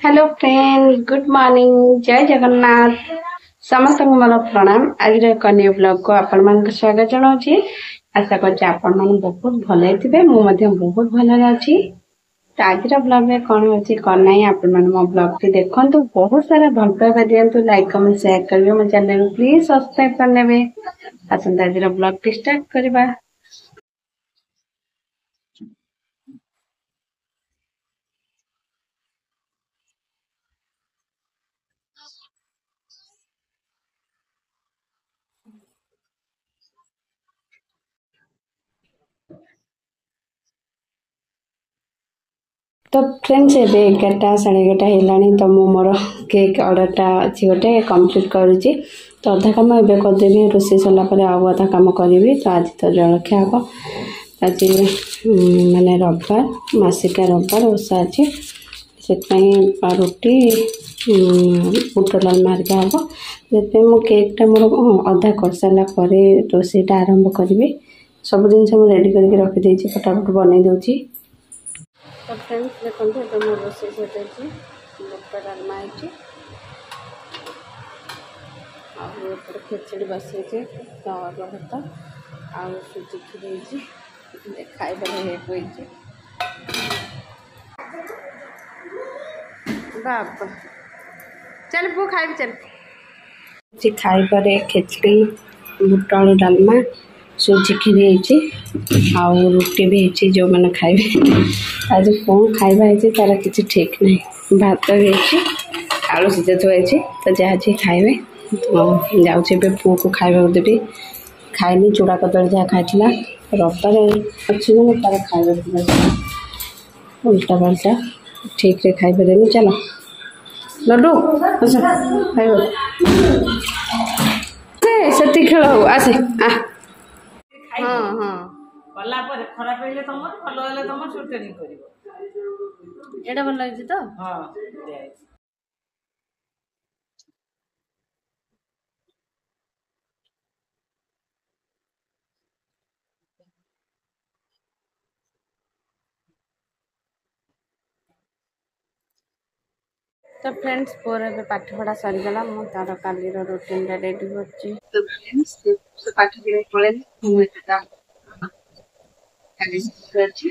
Hello friend good morning जय जगन्नाथ समस्त मोर प्रणाम आज एक न्यू ब्लॉग को आपण मान स्वागत जनाऊँगी। आशा करछि आपण मान बहुत भले थिबे मु मध्य बहुत भले अछि। तो आज ब्लॉग में कौन होछि कौन नहीं आपण मान मो ब्लॉग टी देखंतु बहुत सारा भल पाइबा दियंतु लाइक कमेंट शेयर करियो मो चैनल को प्लीज सब्सक्राइब कर नेबे। आसंता आज ब्लॉग टी स्टार्ट करबा। तो फ्रेंड्स एबे 11टा साढ़े 11टा हेलानी तो मु मोर केक ऑर्डरटा अच्छी गोटे कंप्लीट करूची। तो अधा काम एबे करदेबी रोषे सरला परे आउ अधा काम करी। तो आज तो जलखिया हम आज माने रविवार मासिका रविवार ओषा अच्छी से रुटी बुट डालमा हरिका हम से मु केकटा मोर अधा कर सारा पर रोषेटा आरंभ करी। सब जिन रेडी करके रखी फटाफट बनई दूची। तो फ्रेंड्स देखो तो मोर रोषे सजाई बुट डालमा है आउे खेचड़ी बसई तो अरुआ भात आउ सुजी खीर खाई बाबा चल पु खाई चल खाई खेचड़ी बुट आलू डालमा सुजी खीर आउ रुटी भी है जो मैंने खाइबे। आज कौन खाइबा है तार किसी ठीक नहीं भात भी आलू सीझा थुआई तो जहाँ जी खाइबे तो जाऊँचे पुओ को खाइबा देवी खाइनी चूड़ा कदली जहाँ खाई रविवार अच्छी मैंने तार खाइबा उल्टा पाल्टा ठीक रे खाई पारे चलो लड्डू से खेल हो आसे हाँ हाँ कला पर खराब हेले तमर भलो हेले तमर सुटेनी करिवो एटा भल लागिछ तो हां तो फ्रेंड्स पोर ए पाठ पढ़ा सरी गला मु तार काली रो रूटीन रेडी होची। तो फ्रेंड्स से पाठ पढ़े पळे मु एटा काली करछि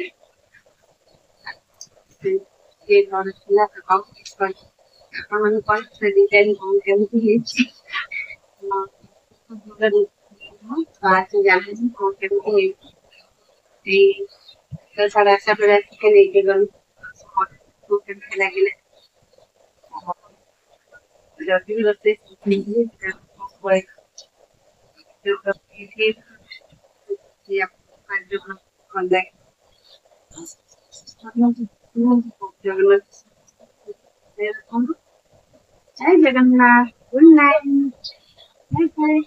ये नॉन ना अकाउंट एक्सपर्ट अपन कोन से डिटेल कोन केमति हेछि ना आज जाने कोन केमति हेछि ए तो सारा ऐसा प्रयास के लेके गन को केमति लागिले जल्दी भी लगते हैं कोई जो कभी ये आप जो कांटेक्ट जगन्नाथ जय Jagannath good night bye bye.